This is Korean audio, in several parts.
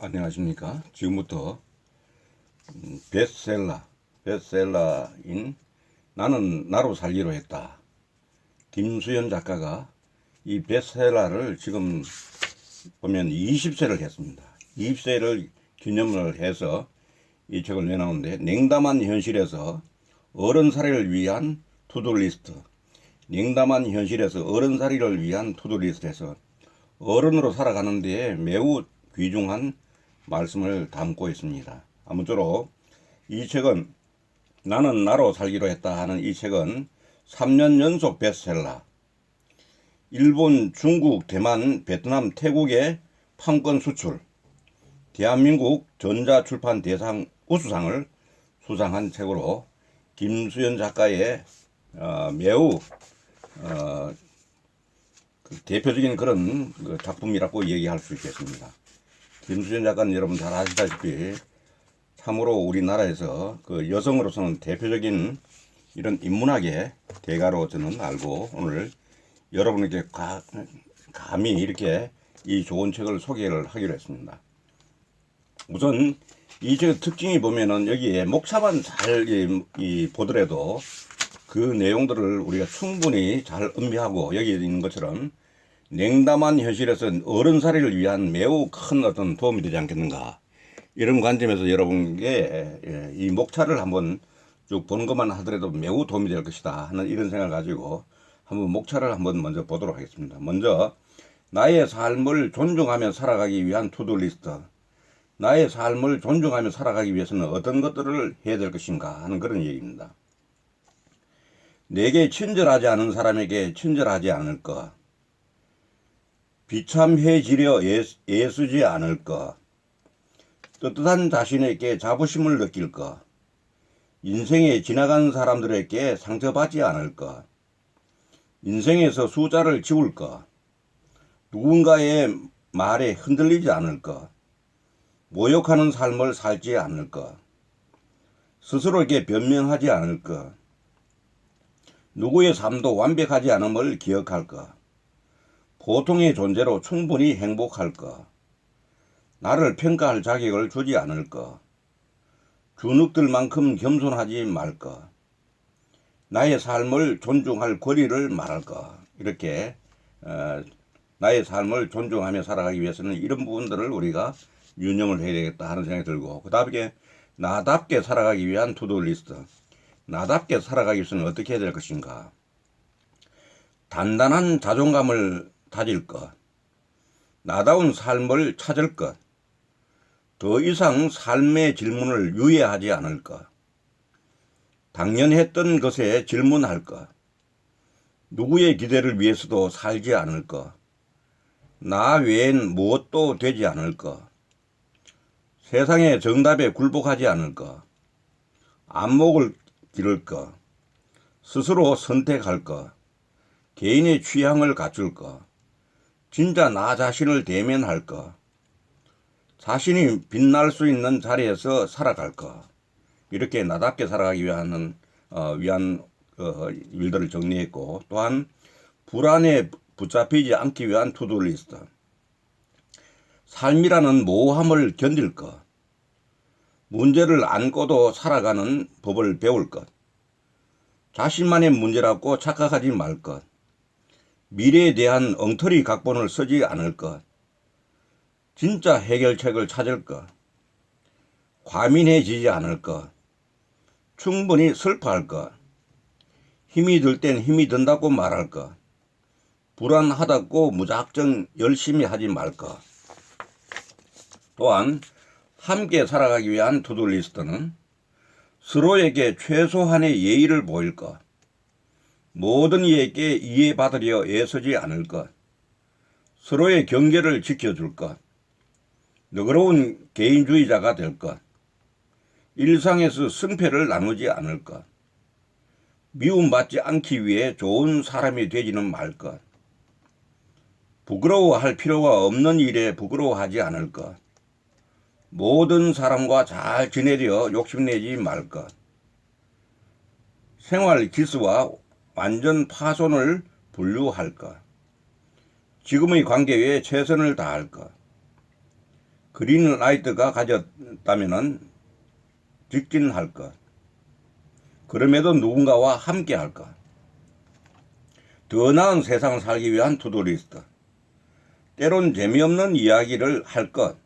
안녕하십니까. 지금부터 베스트셀러인 나는 나로 살기로 했다. 김수현 작가가 이 베스트셀러를 지금 보면 20세를 했습니다. 20세를 기념을 해서 이 책을 내놓은데, 냉담한 현실에서 어른살이를 위한 투두리스트, 냉담한 현실에서 어른살이를 위한 투두리스트에서 어른으로 살아가는 데에 매우 귀중한 말씀을 담고 있습니다. 아무쪼록 이 책은 나는 나로 살기로 했다 하는 이 책은 3년 연속 베스트셀러, 일본, 중국, 대만, 베트남, 태국의 판권 수출, 대한민국 전자출판 대상 우수상을 수상한 책으로 김수현 작가의 매우 대표적인 그런 작품이라고 얘기할 수 있겠습니다. 김수현 작가는 여러분 잘 아시다시피 참으로 우리나라에서 그 여성으로서는 대표적인 이런 인문학의 대가로 저는 알고, 오늘 여러분에게 감히 이렇게 이 좋은 책을 소개를 하기로 했습니다. 우선 이 책의 특징이 보면은 여기에 목차만 잘 보더라도 그 내용들을 우리가 충분히 잘 음미하고, 여기 있는 것처럼 냉담한 현실에서 어른살이를 위한 매우 큰 어떤 도움이 되지 않겠는가, 이런 관점에서 여러분께 이 목차를 한번 쭉 보는 것만 하더라도 매우 도움이 될 것이다 하는 이런 생각을 가지고 한번 목차를 한번 먼저 보도록 하겠습니다. 먼저 나의 삶을 존중하며 살아가기 위한 투두리스트, 나의 삶을 존중하며 살아가기 위해서는 어떤 것들을 해야 될 것인가 하는 그런 얘기입니다. 내게 친절하지 않은 사람에게 친절하지 않을 것, 비참해지려 애쓰지 않을 것, 떳떳한 자신에게 자부심을 느낄 것, 인생에 지나간 사람들에게 상처받지 않을 것, 인생에서 숫자를 지울 것, 누군가의 말에 흔들리지 않을 것, 모욕하는 삶을 살지 않을 것, 스스로에게 변명하지 않을 것, 누구의 삶도 완벽하지 않음을 기억할 것, 보통의 존재로 충분히 행복할 것, 나를 평가할 자격을 주지 않을 것, 주눅들만큼 겸손하지 말 것, 나의 삶을 존중할 권리를 말할 것. 이렇게 나의 삶을 존중하며 살아가기 위해서는 이런 부분들을 우리가 유념을 해야 되겠다 하는 생각이 들고, 그 다음에 나답게 살아가기 위한 투두리스트, 나답게 살아가기 위해서는 어떻게 해야 될 것인가. 단단한 자존감을 다질 것, 나다운 삶을 찾을 것, 더 이상 삶의 질문을 유예하지 않을 것, 당연했던 것에 질문할 것, 누구의 기대를 위해서도 살지 않을 것, 나 외엔 무엇도 되지 않을 것, 세상의 정답에 굴복하지 않을 것, 안목을 기를 것, 스스로 선택할 것, 개인의 취향을 갖출 것, 진짜 나 자신을 대면할 것, 자신이 빛날 수 있는 자리에서 살아갈 것. 이렇게 나답게 살아가기 위한 일들을 정리했고, 또한 불안에 붙잡히지 않기 위한 투두리스트, 삶이라는 모호함을 견딜 것, 문제를 안고도 살아가는 법을 배울 것, 자신만의 문제라고 착각하지 말 것, 미래에 대한 엉터리 각본을 쓰지 않을 것, 진짜 해결책을 찾을 것, 과민해지지 않을 것, 충분히 슬퍼할 것, 힘이 들 땐 힘이 든다고 말할 것, 불안하다고 무작정 열심히 하지 말 것. 또한 함께 살아가기 위한 투두리스트는 서로에게 최소한의 예의를 보일 것, 모든 이에게 이해받으려 애쓰지 않을 것, 서로의 경계를 지켜줄 것, 너그러운 개인주의자가 될 것, 일상에서 승패를 나누지 않을 것, 미움받지 않기 위해 좋은 사람이 되지는 말 것, 부끄러워할 필요가 없는 일에 부끄러워하지 않을 것, 모든 사람과 잘 지내려 욕심내지 말 것, 생활 기스와 완전 파손을 분류할 것, 지금의 관계에 최선을 다할 것, 그린라이트가 가졌다면은 직진할 것. 그럼에도 누군가와 함께 할 것. 더 나은 세상을 살기 위한 투두리스트. 때론 재미없는 이야기를 할 것.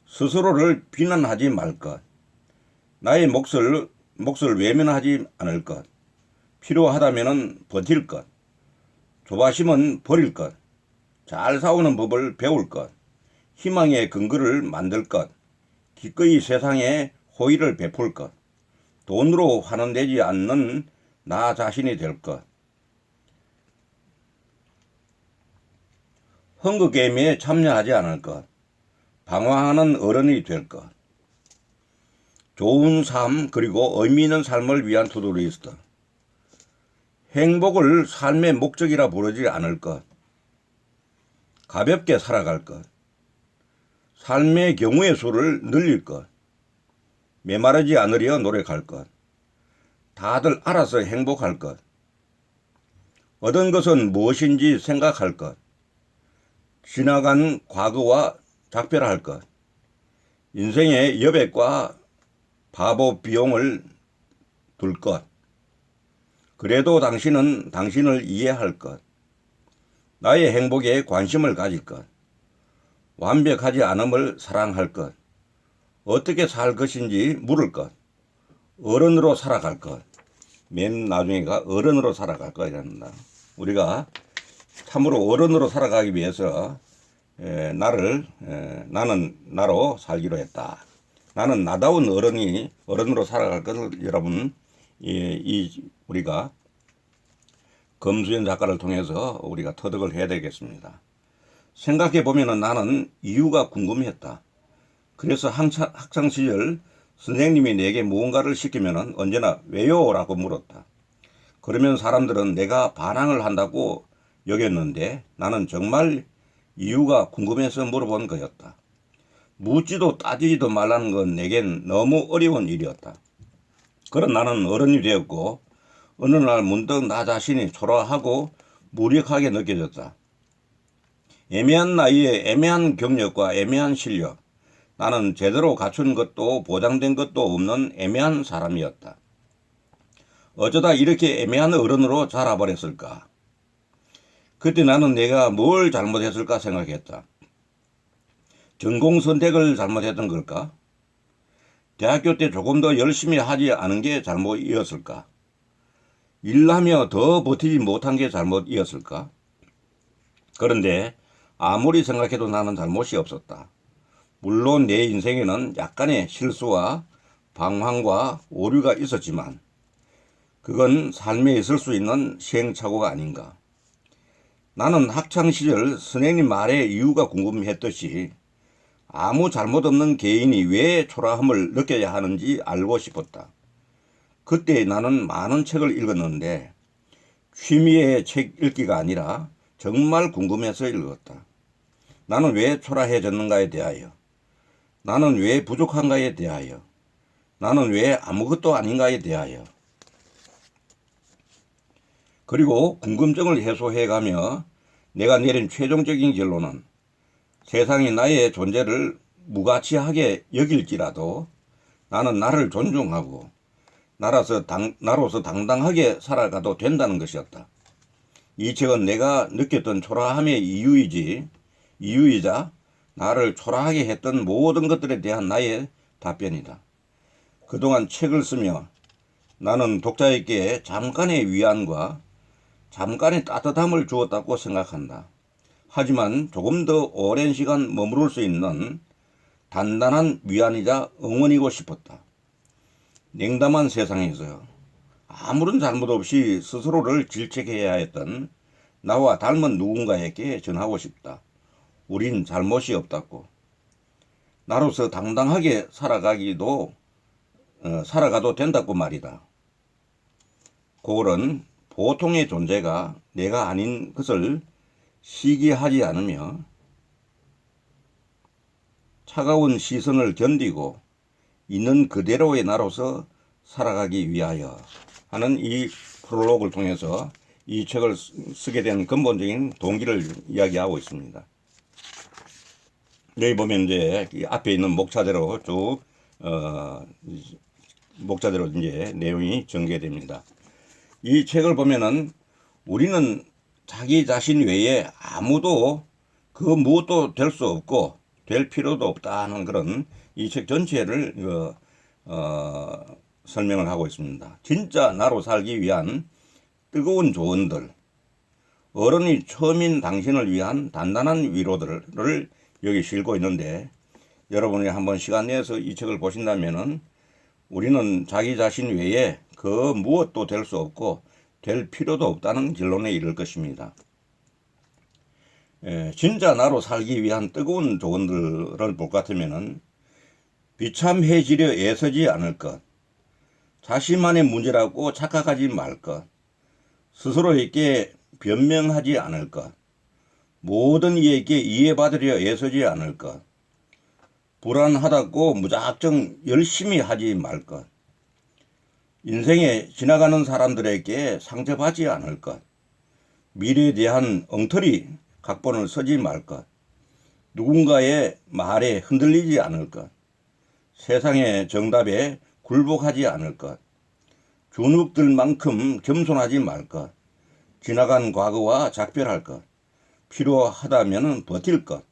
스스로를 비난하지 말 것. 나의 몫을 외면하지 않을 것. 필요하다면 버틸 것. 조바심은 버릴 것. 잘 싸우는 법을 배울 것. 희망의 근거를 만들 것. 기꺼이 세상에 호의를 베풀 것. 돈으로 환원되지 않는 나 자신이 될 것. 헝거게임에 참여하지 않을 것. 방황하는 어른이 될 것. 좋은 삶 그리고 의미 있는 삶을 위한 투두리스트. 행복을 삶의 목적이라 부르지 않을 것. 가볍게 살아갈 것. 삶의 경우의 수를 늘릴 것. 메마르지 않으려 노력할 것. 다들 알아서 행복할 것. 얻은 것은 무엇인지 생각할 것. 지나간 과거와 작별할 것. 인생의 여백과 바보 비용을 둘 것. 그래도 당신은 당신을 이해할 것. 나의 행복에 관심을 가질 것. 완벽하지 않음을 사랑할 것. 어떻게 살 것인지 물을 것. 어른으로 살아갈 것. 맨 나중에가 어른으로 살아갈 것이란다. 우리가 참으로 어른으로 살아가기 위해서 나는 나로 살기로 했다. 나는 나다운 어른으로 살아갈 것을 여러분 우리가 검수현 작가를 통해서 우리가 터득을 해야 되겠습니다. 생각해 보면은 나는 이유가 궁금했다. 그래서 학창 시절 선생님이 내게 무언가를 시키면은 언제나 왜요? 라고 물었다. 그러면 사람들은 내가 반항을 한다고 여겼는데 나는 정말 이유가 궁금해서 물어본 거였다. 묻지도 따지지도 말라는 건 내겐 너무 어려운 일이었다. 그런 나는 어른이 되었고 어느 날 문득 나 자신이 초라하고 무력하게 느껴졌다. 애매한 나이에 애매한 경력과 애매한 실력, 나는 제대로 갖춘 것도 보장된 것도 없는 애매한 사람이었다. 어쩌다 이렇게 애매한 어른으로 자라버렸을까? 그때 나는 내가 뭘 잘못했을까 생각했다. 전공 선택을 잘못했던 걸까? 대학교 때 조금 더 열심히 하지 않은 게 잘못이었을까? 일하며 더 버티지 못한 게 잘못이었을까? 그런데 아무리 생각해도 나는 잘못이 없었다. 물론 내 인생에는 약간의 실수와 방황과 오류가 있었지만 그건 삶에 있을 수 있는 시행착오가 아닌가. 나는 학창시절 선생님 말의 이유가 궁금했듯이 아무 잘못 없는 개인이 왜 초라함을 느껴야 하는지 알고 싶었다. 그때 나는 많은 책을 읽었는데 취미의 책 읽기가 아니라 정말 궁금해서 읽었다. 나는 왜 초라해졌는가에 대하여, 나는 왜 부족한가에 대하여, 나는 왜 아무것도 아닌가에 대하여. 그리고 궁금증을 해소해가며 내가 내린 최종적인 결론은 세상이 나의 존재를 무가치하게 여길지라도 나는 나를 존중하고 나로서 당당하게 살아가도 된다는 것이었다. 이 책은 내가 느꼈던 초라함의 이유이자 나를 초라하게 했던 모든 것들에 대한 나의 답변이다. 그동안 책을 쓰며 나는 독자에게 잠깐의 위안과 잠깐의 따뜻함을 주었다고 생각한다. 하지만 조금 더 오랜 시간 머무를 수 있는 단단한 위안이자 응원이고 싶었다. 냉담한 세상에서 아무런 잘못 없이 스스로를 질책해야 했던 나와 닮은 누군가에게 전하고 싶다. 우린 잘못이 없다고. 나로서 당당하게 살아가도 된다고 말이다. 고을은 보통의 존재가 내가 아닌 것을 시기하지 않으며 차가운 시선을 견디고 있는 그대로의 나로서 살아가기 위하여 하는 이 프롤로그를 통해서 이 책을 쓰게 된 근본적인 동기를 이야기하고 있습니다. 여기 보면 이제 이 앞에 있는 목차대로 쭉 목차대로 이제 내용이 전개됩니다. 이 책을 보면은 우리는 자기 자신 외에 아무도 그 무엇도 될 수 없고 될 필요도 없다는 그런 이 책 전체를 설명을 하고 있습니다. 진짜 나로 살기 위한 뜨거운 조언들, 어른이 처음인 당신을 위한 단단한 위로들을 여기 실고 있는데, 여러분이 한번 시간 내서 이 책을 보신다면은 우리는 자기 자신 외에 그 무엇도 될 수 없고 될 필요도 없다는 결론에 이를 것입니다. 진짜 나로 살기 위한 뜨거운 조언들을 볼 것 같으면은 비참해지려 애쓰지 않을 것, 자신만의 문제라고 착각하지 말 것, 스스로에게 변명하지 않을 것, 모든 이에게 이해받으려 애쓰지 않을 것, 불안하다고 무작정 열심히 하지 말 것, 인생에 지나가는 사람들에게 상처받지 않을 것, 미래에 대한 엉터리 각본을 쓰지 말 것, 누군가의 말에 흔들리지 않을 것, 세상의 정답에 굴복하지 않을 것, 주눅들만큼 겸손하지 말 것, 지나간 과거와 작별할 것, 필요하다면 버틸 것,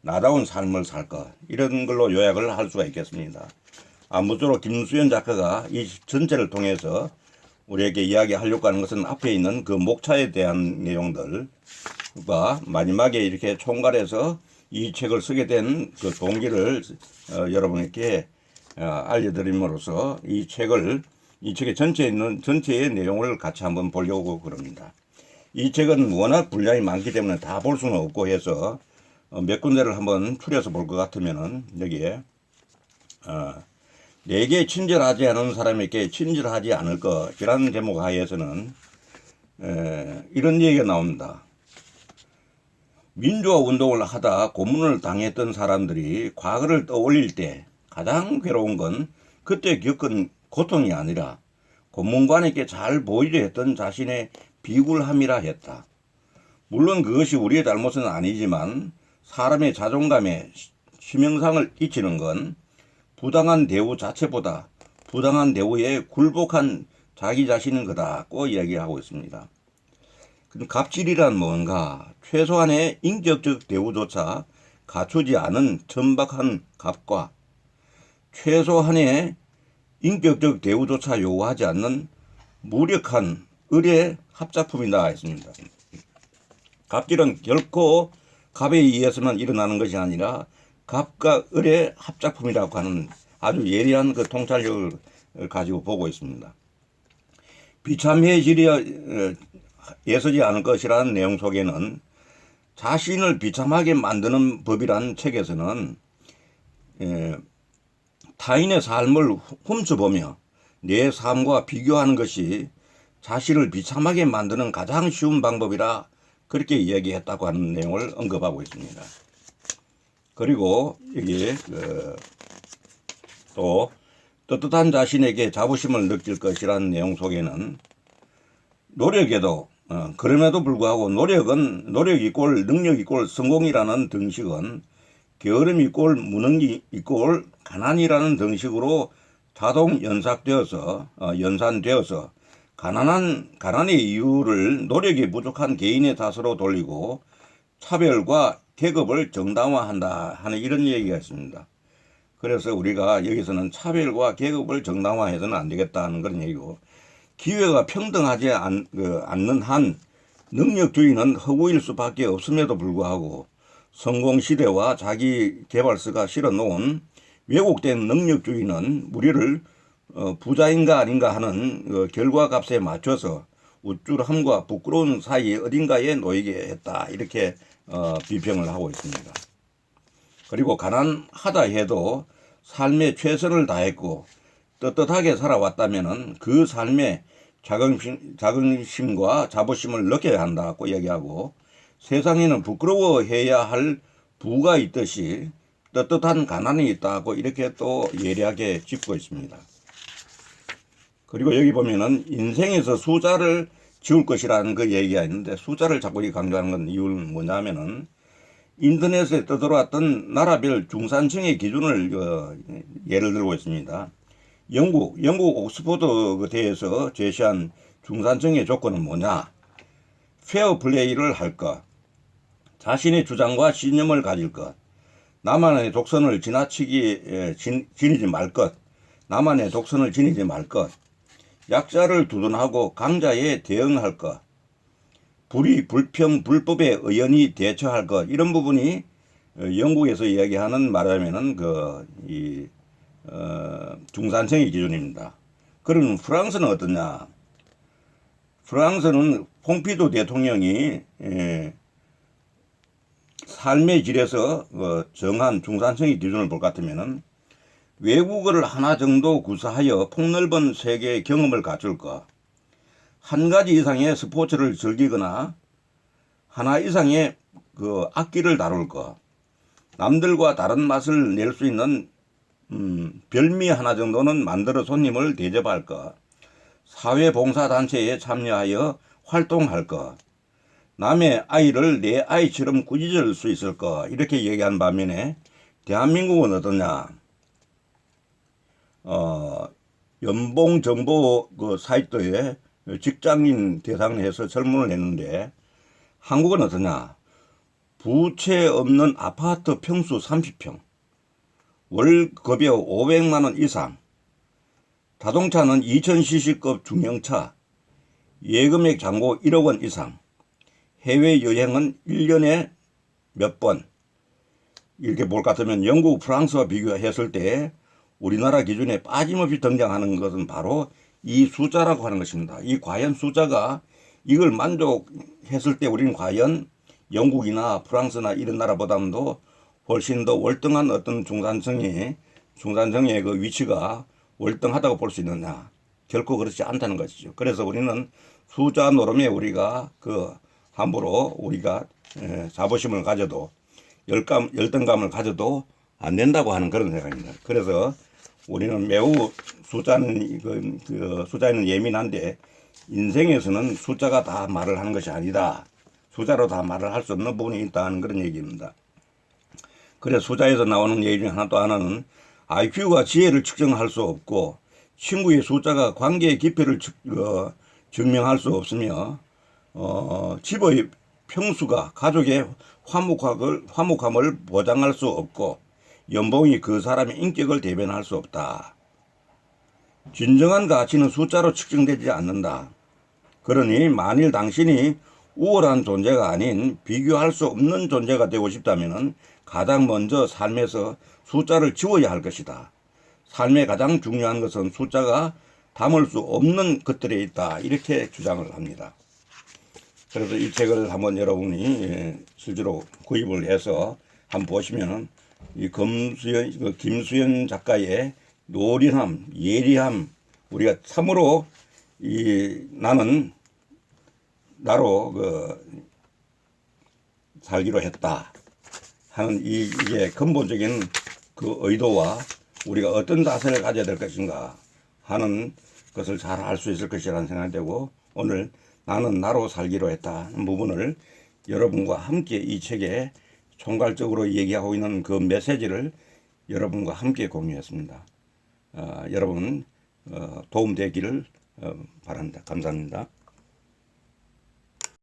나다운 삶을 살 것, 이런 걸로 요약을 할 수가 있겠습니다. 아무쪼록 김수현 작가가 이 전체를 통해서 우리에게 이야기하려고 하는 것은 앞에 있는 그 목차에 대한 내용들과 마지막에 이렇게 총괄해서 이 책을 쓰게 된 그 동기를 여러분에게 알려드림으로써 이 책의 전체에 있는 전체의 내용을 같이 한번 보려고 그럽니다. 이 책은 워낙 분량이 많기 때문에 다 볼 수는 없고 해서 몇 군데를 한번 추려서 볼 것 같으면은 여기에 내게 친절하지 않은 사람에게 친절하지 않을 것이라는 제목 하에서는 이런 얘기가 나옵니다. 민주화 운동을 하다 고문을 당했던 사람들이 과거를 떠올릴 때 가장 괴로운 건 그때 겪은 고통이 아니라 고문관에게 잘 보이려 했던 자신의 비굴함이라 했다. 물론 그것이 우리의 잘못은 아니지만 사람의 자존감에 치명상을 끼치는 건 부당한 대우 자체보다 부당한 대우에 굴복한 자기 자신인 거다고 이야기하고 있습니다. 갑질이란 뭔가? 최소한의 인격적 대우조차 갖추지 않은 천박한 갑과 최소한의 인격적 대우조차 요구하지 않는 무력한 을의 합작품이다 했습니다. 갑질은 결코 갑에 의해서만 일어나는 것이 아니라 갑과 을의 합작품이라고 하는 아주 예리한 그 통찰력을 가지고 보고 있습니다. 비참해지려 애쓰지 않을 것이라는 내용 속에는 자신을 비참하게 만드는 법이라는 책에서는 타인의 삶을 훔쳐보며 내 삶과 비교하는 것이 자신을 비참하게 만드는 가장 쉬운 방법이라 그렇게 이야기했다고 하는 내용을 언급하고 있습니다. 그리고 여기에 또 떳떳한 자신에게 자부심을 느낄 것이라는 내용 속에는 노력에도 그럼에도 불구하고 노력 이꼴 능력 이꼴 성공이라는 등식은 게으름 이꼴 무능이 이꼴 가난이라는 등식으로 자동 연산되어서 가난의 이유를 노력이 부족한 개인의 탓으로 돌리고 차별과 계급을 정당화한다 하는 이런 얘기가 있습니다. 그래서 우리가 여기서는 차별과 계급을 정당화해서는 안 되겠다는 그런 얘기고, 기회가 평등하지 않는 한 능력주의는 허구일 수밖에 없음에도 불구하고 성공시대와 자기개발서가 실어놓은 왜곡된 능력주의는 우리를 부자인가 아닌가 하는 결과값에 맞춰서 우쭐함과 부끄러운 사이 어딘가에 놓이게 했다, 이렇게 비평을 하고 있습니다. 그리고 가난하다 해도 삶에 최선을 다했고 떳떳하게 살아왔다면 그 삶에 자긍심과 자부심을 느껴야 한다고 얘기하고, 세상에는 부끄러워해야 할 부가 있듯이 떳떳한 가난이 있다고 이렇게 또 예리하게 짚고 있습니다. 그리고 여기 보면은 인생에서 숫자를 지울 것이라는 그 얘기가 있는데, 숫자를 자꾸 강조하는 건 이유는 뭐냐면은 인터넷에 떠들어왔던 나라별 중산층의 기준을 예를 들고 있습니다. 영국 옥스퍼드 대에서 제시한 중산층의 조건은 뭐냐? 페어 플레이를 할 것, 자신의 주장과 신념을 가질 것, 나만의 독선을 지니지 말 것, 나만의 독선을 지니지 말 것, 약자를 두둔하고 강자에 대응할 것, 불의, 불평, 불법에 의연히 대처할 것, 이런 부분이 영국에서 이야기하는 말하면은 중산층의 기준입니다. 그럼 프랑스는 어떠냐? 프랑스는 퐁피두 대통령이 삶의 질에서 정한 중산층의 기준을 볼 것 같으면은 외국어를 하나 정도 구사하여 폭넓은 세계의 경험을 갖출 것, 한 가지 이상의 스포츠를 즐기거나 하나 이상의 악기를 다룰 것, 남들과 다른 맛을 낼 수 있는 별미 하나 정도는 만들어 손님을 대접할 것, 사회봉사단체에 참여하여 활동할 것, 남의 아이를 내 아이처럼 꾸짖을 수 있을 것, 이렇게 얘기한 반면에 대한민국은 어떠냐? 연봉정보 사이트에 직장인 대상을 해서 설문을 했는데 한국은 어떠냐? 부채 없는 아파트 평수 30평, 월급이 500만 원 이상, 자동차는 2000cc급 중형차, 예금액 잔고 1억 원 이상, 해외여행은 1년에 몇 번, 이렇게 볼 것 같으면 영국, 프랑스와 비교했을 때 우리나라 기준에 빠짐없이 등장하는 것은 바로 이 숫자라고 하는 것입니다. 이 과연 숫자가 이걸 만족했을 때 우리는 과연 영국이나 프랑스나 이런 나라보다도 훨씬 더 월등한 어떤 중산층의 그 위치가 월등하다고 볼 수 있느냐? 결코 그렇지 않다는 것이죠. 그래서 우리는 숫자 노름에 우리가 함부로 우리가 자부심을 가져도 열등감을 가져도 안 된다고 하는 그런 생각입니다. 그래서 우리는 매우 숫자에는 예민한데 인생에서는 숫자가 다 말을 하는 것이 아니다. 숫자로 다 말을 할 수 없는 부분이 있다는 그런 얘기입니다. 그래서 숫자에서 나오는 얘기 중에 하나 또 하나는 IQ가 지혜를 측정할 수 없고 친구의 숫자가 관계의 깊이를 증명할 수 없으며 집의 평수가 가족의 화목함을 보장할 수 없고 연봉이 그 사람의 인격을 대변할 수 없다. 진정한 가치는 숫자로 측정되지 않는다. 그러니 만일 당신이 우월한 존재가 아닌 비교할 수 없는 존재가 되고 싶다면 가장 먼저 삶에서 숫자를 지워야 할 것이다. 삶의 가장 중요한 것은 숫자가 담을 수 없는 것들에 있다. 이렇게 주장을 합니다. 그래서 이 책을 한번 여러분이 실제로 구입을 해서 한번 보시면 이 김수현 작가의 노련함, 예리함, 우리가 참으로 나는 나로 살기로 했다 하는 이게 근본적인 그 의도와 우리가 어떤 자세를 가져야 될 것인가 하는 것을 잘 알 수 있을 것이라는 생각이 되고 오늘 나는 나로 살기로 했다는 부분을 여러분과 함께 이 책에 총괄적으로 얘기하고 있는 그 메시지를 여러분과 함께 공유했습니다. 여러분 도움되기를 바랍니다. 감사합니다.